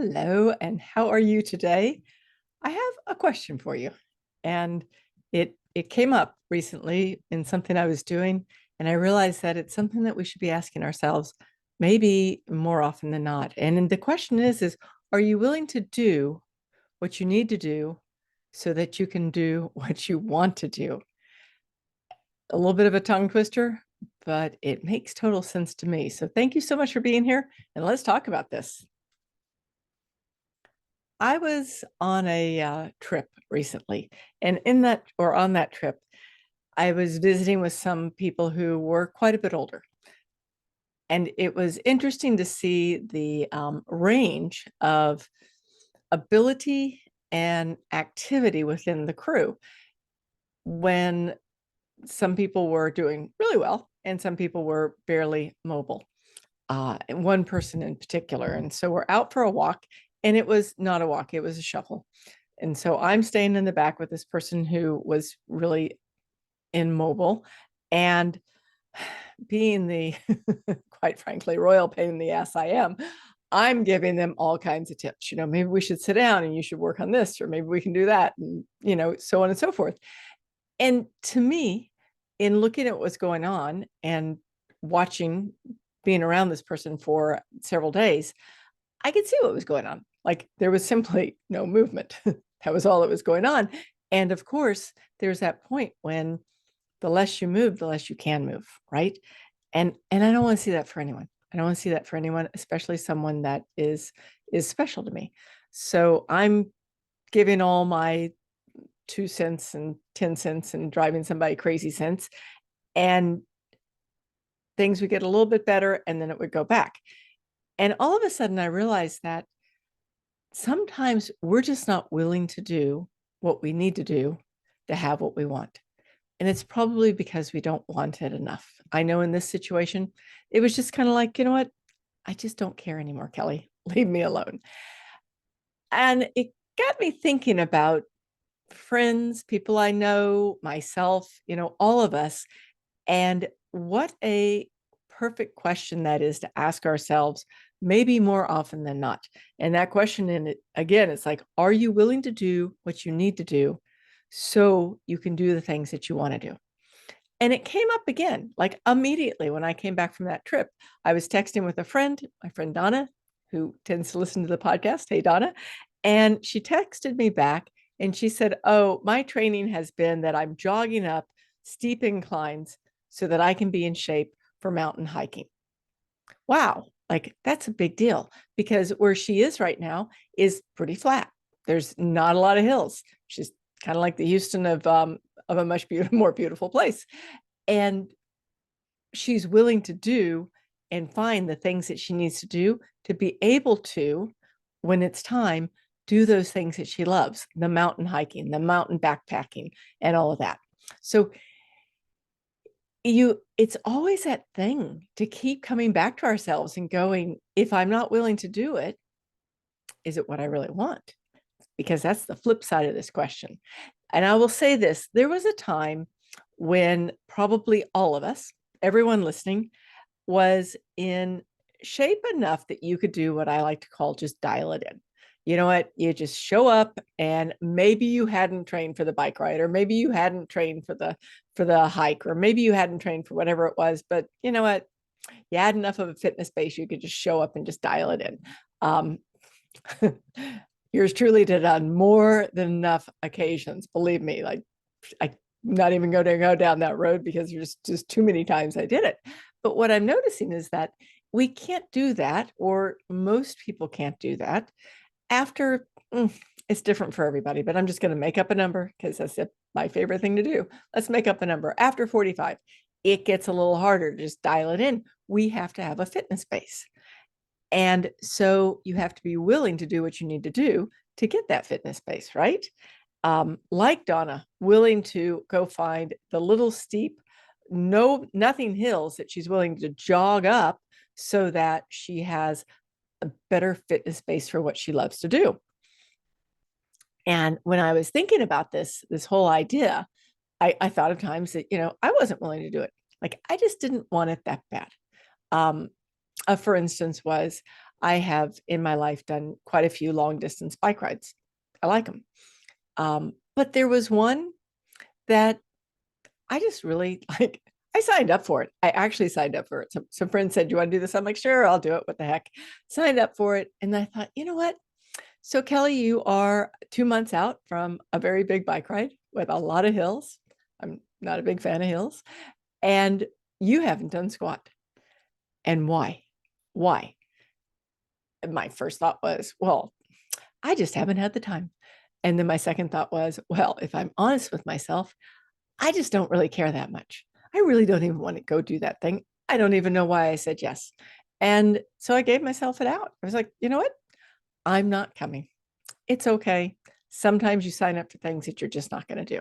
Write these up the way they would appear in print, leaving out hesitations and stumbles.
Hello, and how are you today? I have a question for you. And it came up recently in something I was doing, and I realized that it's something that we should be asking ourselves maybe more often than not. And then the question is are you willing to do what you need to do so that you can do what you want to do? A little bit of a tongue twister, but it makes total sense to me. So thank you so much for being here, and let's talk about this. I was on a trip recently, and on that trip, I was visiting with some people who were quite a bit older. And it was interesting to see the range of ability and activity within the crew when some people were doing really well and some people were barely mobile. And one person in particular. And so we're out for a walk, and it was not a walk, it was a shuffle. And so I'm staying in the back with this person who was really immobile, and being the quite frankly royal pain in the ass I'm giving them all kinds of tips. Maybe we should sit down and you should work on this, or maybe we can do that, and so on and so forth. And to me, in looking at what's going on and watching, being around this person for several days, I could see what was going on. Like, there was simply no movement. That was all that was going on. And of course, there's that point when the less you move, the less you can move, right? And I don't want to see that for anyone. I don't want to see that for anyone, especially someone that is special to me. So I'm giving all my 2 cents and 10 cents and driving somebody crazy cents, and things would get a little bit better, and then it would go back. And all of a sudden I realized that sometimes we're just not willing to do what we need to do to have what we want. And it's probably because we don't want it enough. I know in this situation, it was just kind of like, you know what? I just don't care anymore, Kelly. Leave me alone. And it got me thinking about friends, people I know, myself, all of us, and what a perfect question that is to ask ourselves, maybe more often than not. And that question, in it again, it's like, are you willing to do what you need to do so you can do the things that you want to do? And it came up again, like immediately when I came back from that trip. I was texting with a friend, my friend Donna, who tends to listen to the podcast. Hey, Donna. And she texted me back and she said, "Oh, my training has been that I'm jogging up steep inclines so that I can be in shape for mountain hiking." Wow. Like, that's a big deal, because where she is right now is pretty flat. There's not a lot of hills. She's kind of like the Houston of a much more beautiful place. And she's willing to do and find the things that she needs to do to be able to, when it's time, do those things that she loves, the mountain hiking, the mountain backpacking, and all of that. So it's always that thing to keep coming back to ourselves and going, if I'm not willing to do it, is it what I really want? Because that's the flip side of this question. And I will say this, there was a time when probably all of us, everyone listening, was in shape enough that you could do what I like to call just dial it in. You know what? You just show up, and maybe you hadn't trained for the bike ride, or maybe you hadn't trained for the hike, or maybe you hadn't trained for whatever it was, but you know what? You had enough of a fitness base, you could just show up and just dial it in. Um, yours truly did on more than enough occasions, believe me. Like, I'm not even going to go down that road because there's just too many times I did it. But what I'm noticing is that we can't do that, or most people can't do that after, it's different for everybody, but I'm just going to make up a number because that's my favorite thing to do. Let's make up a number. After 45, it gets a little harder to just dial it in. We have to have a fitness base. And so you have to be willing to do what you need to do to get that fitness base, right? Like Donna, willing to go find the little steep, nothing hills that she's willing to jog up so that she has a better fitness base for what she loves to do. And when I was thinking about this whole idea, I thought of times that, I wasn't willing to do it. Like, I just didn't want it that bad. For instance, was I have in my life done quite a few long distance bike rides. I like them. But there was one that I just really like. I signed up for it. I actually signed up for it. Some friends said, "Do you want to do this?" I'm like, "Sure, I'll do it. What the heck?" Signed up for it. And I thought, you know what? So, Kelly, you are 2 months out from a very big bike ride with a lot of hills. I'm not a big fan of hills. And you haven't done squat. And why? Why? And my first thought was, well, I just haven't had the time. And then my second thought was, well, if I'm honest with myself, I just don't really care that much. I really don't even want to go do that thing. I don't even know why I said yes. And so I gave myself it out. I was like, you know what? I'm not coming. It's okay. Sometimes you sign up for things that you're just not going to do.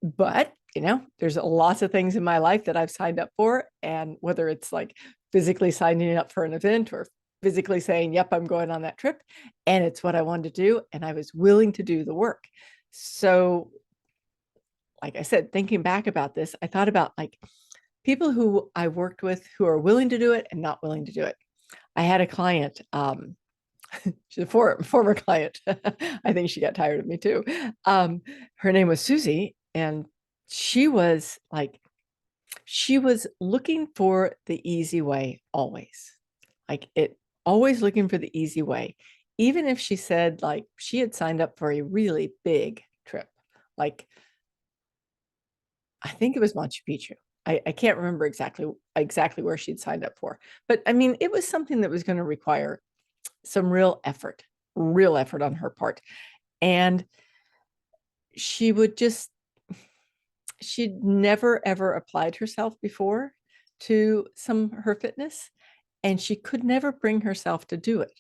But, there's lots of things in my life that I've signed up for. And whether it's like physically signing up for an event or physically saying, yep, I'm going on that trip. And it's what I wanted to do. And I was willing to do the work. So, like I said, thinking back about this, I thought about like people who I worked with who are willing to do it and not willing to do it. I had a client, she's a former client. I think she got tired of me too. Her name was Susie, and she was looking for the easy way always. Always looking for the easy way. Even if she said like she had signed up for a really big trip, like I think it was Machu Picchu. I can't remember exactly where she'd signed up for, but I mean, it was something that was going to require some real effort on her part. And she'd never ever applied herself before to her fitness, and she could never bring herself to do it.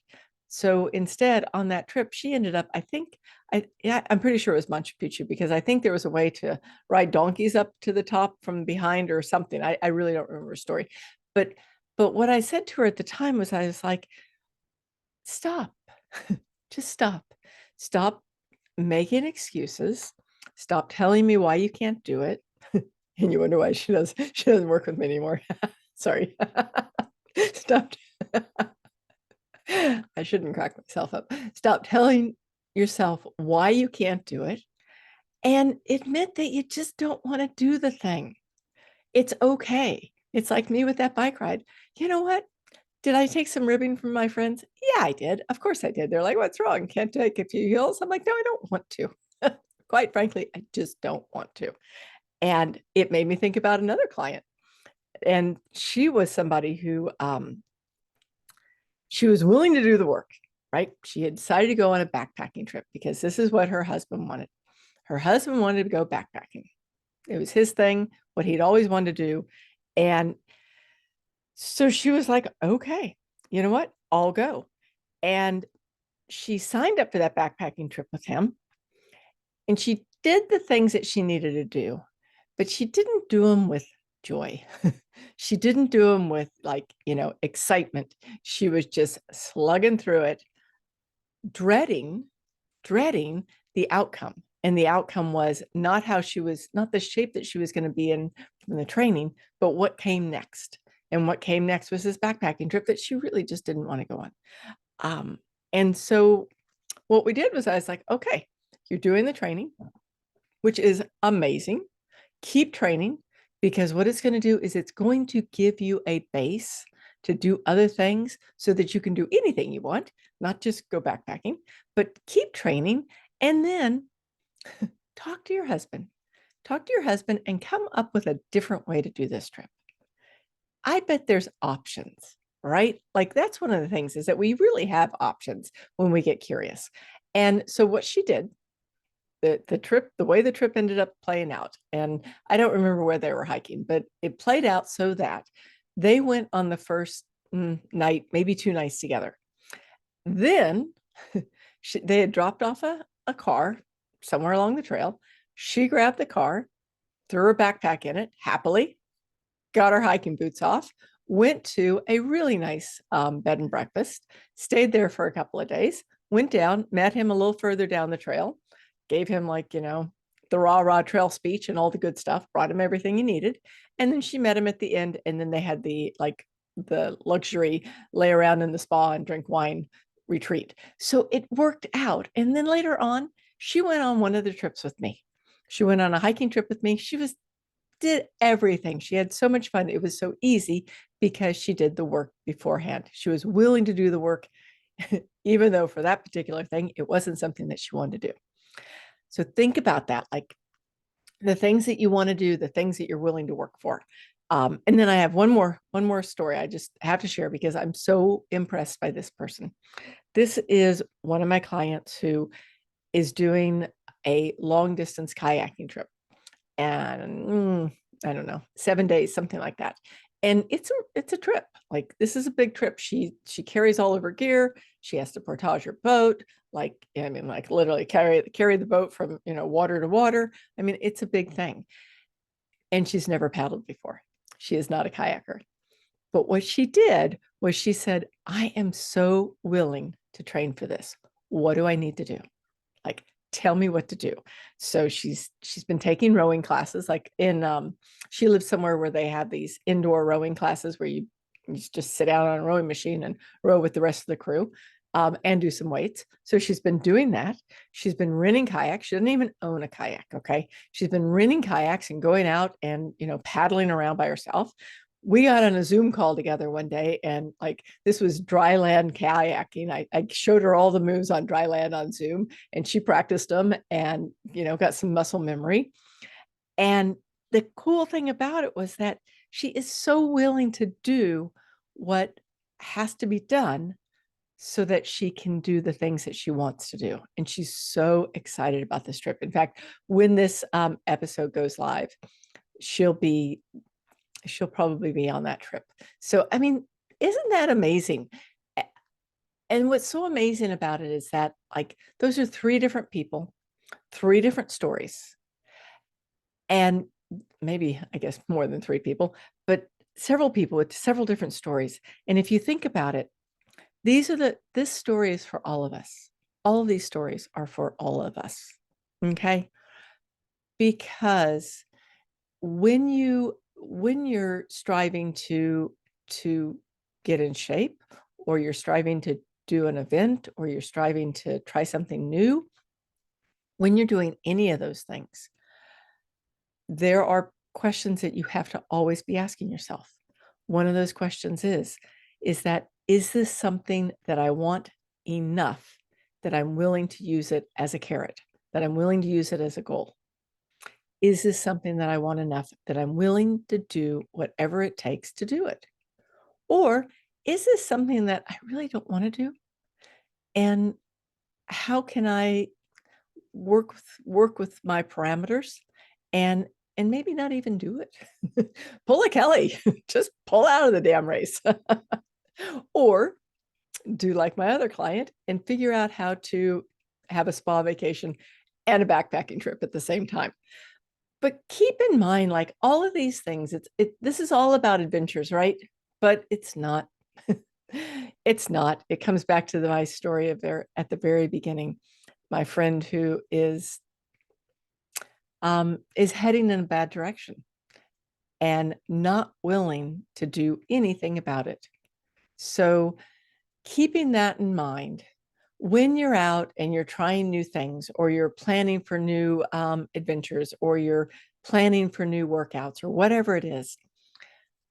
So instead, on that trip, she ended up, I'm pretty sure it was Machu Picchu, because I think there was a way to ride donkeys up to the top from behind or something. I really don't remember the story. But what I said to her at the time was, I was like, stop, just stop. Stop making excuses. Stop telling me why you can't do it. And you wonder why she doesn't work with me anymore. Sorry. Stop. I shouldn't crack myself up. Stop telling yourself why you can't do it and admit that you just don't want to do the thing. It's okay. It's like me with that bike ride. You know what? Did I take some ribbing from my friends? Yeah, I did. Of course I did. They're like, what's wrong? Can't take a few hills? I'm like, no, I don't want to. Quite frankly, I just don't want to. And it made me think about another client. And she was somebody who she was willing to do the work, right? She had decided to go on a backpacking trip because this is what her husband wanted. Her husband wanted to go backpacking. It was his thing, what he'd always wanted to do. And so she was like, okay, you know what? I'll go. And she signed up for that backpacking trip with him. And she did the things that she needed to do, but she didn't do them with joy. She didn't do them with excitement. She was just slugging through it, dreading the outcome. And the outcome was not not the shape that she was going to be in from the training, but what came next. And what came next was this backpacking trip that she really just didn't want to go on. And so what we did was, I was like, okay, you're doing the training, which is amazing. Keep training, because what it's going to do is it's going to give you a base to do other things so that you can do anything you want, not just go backpacking, but keep training. And then talk to your husband. Talk to your husband and come up with a different way to do this trip. I bet there's options, right? Like that's one of the things, is that we really have options when we get curious. And so what she did, the way the trip ended up playing out, and I don't remember where they were hiking, but it played out so that they went on the first night, maybe 2 nights together. Then they had dropped off a car somewhere along the trail. She grabbed the car, threw her backpack in it happily, got her hiking boots off, went to a really nice bed and breakfast, stayed there for a couple of days, went down, met him a little further down the trail, gave him the rah trail speech and all the good stuff, brought him everything he needed. And then she met him at the end. And then they had the the luxury lay around in the spa and drink wine retreat. So it worked out. And then later on, she went on one of the trips with me. She went on a hiking trip with me. She did everything. She had so much fun. It was so easy because she did the work beforehand. She was willing to do the work, even though for that particular thing, it wasn't something that she wanted to do. So think about that, like the things that you want to do, the things that you're willing to work for. And then I have one more story I just have to share because I'm so impressed by this person. This is one of my clients who is doing a long distance kayaking trip, and I don't know, 7 days, something like that. And it's a trip. Like, this is a big trip. She carries all of her gear. She has to portage her boat. Like, I mean, like literally carry the boat from, water to water. I mean, it's a big thing. And she's never paddled before. She is not a kayaker. But what she did was she said, I am so willing to train for this. What do I need to do? Like, tell me what to do. So she's been taking rowing classes, like she lives somewhere where they have these indoor rowing classes where you just sit out on a rowing machine and row with the rest of the crew, and do some weights. So she's been doing that. She's been renting kayaks. She doesn't even own a kayak. Okay. She's been renting kayaks and going out and, paddling around by herself. We got on a Zoom call together one day, and like, this was dry land kayaking. I showed her all the moves on dry land on Zoom, and she practiced them and, got some muscle memory. And the cool thing about it was that she is so willing to do what has to be done so that she can do the things that she wants to do. And she's so excited about this trip. In fact, when this episode goes live, she'll probably be on that trip. So, I mean, isn't that amazing? And what's so amazing about it is that, like, those are 3 different people, 3 different stories, and maybe, I guess, more than 3 people, but several people with several different stories. And if you think about it, this story is for all of us. All of these stories are for all of us. Okay? Because when you're striving to get in shape, or you're striving to do an event, or you're striving to try something new, when you're doing any of those things, there are questions that you have to always be asking yourself. One of those questions is this something that I want enough that I'm willing to use it as a carrot, that I'm willing to use it as a goal? Is this something that I want enough that I'm willing to do whatever it takes to do it? Or is this something that I really don't want to do? And how can I work with my parameters and maybe not even do it? Pull a Kelly, just pull out of the damn race. Or do like my other client and figure out how to have a spa vacation and a backpacking trip at the same time. But keep in mind, like, all of these things, this is all about adventures, right? But it's not. It's not. It comes back to my story at the very beginning. My friend who is heading in a bad direction and not willing to do anything about it. So keeping that in mind, when you're out and you're trying new things, or you're planning for new adventures, or you're planning for new workouts, or whatever it is,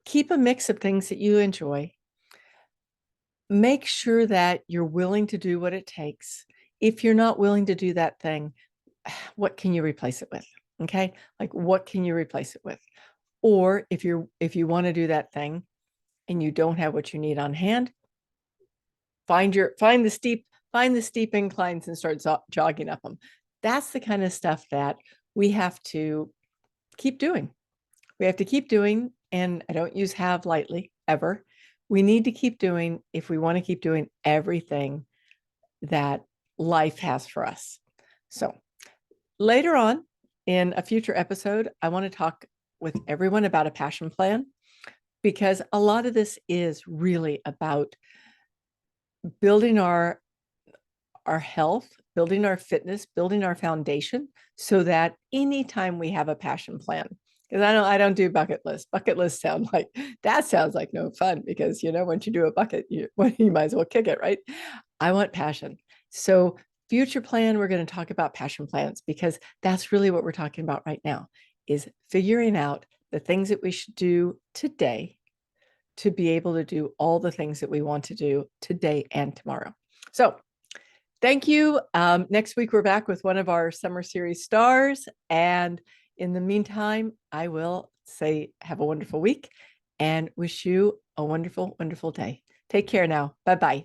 keep a mix of things that you enjoy. Make sure that you're willing to do what it takes. If you're not willing to do that thing, what can you replace it with? Okay. Like, what can you replace it with? Or if you want to do that thing and you don't have what you need on hand, find the steep inclines and start jogging up them. That's the kind of stuff that we have to keep doing. We have to keep doing, and I don't use have lightly, ever. We need to keep doing if we want to keep doing everything that life has for us. So later on in a future episode, I want to talk with everyone about a passion plan, because a lot of this is really about building our health, building our fitness, building our foundation, so that anytime we have a passion plan, Because I don't do bucket lists. Bucket lists sounds like no fun because once you do a bucket, you might as well kick it, right? I want passion. So future plan, we're going to talk about passion plans because that's really what we're talking about right now is figuring out the things that we should do today to be able to do all the things that we want to do today and tomorrow. So thank you. Next week, we're back with one of our summer series stars. And in the meantime, I will say have a wonderful week and wish you a wonderful, wonderful day. Take care now. Bye-bye.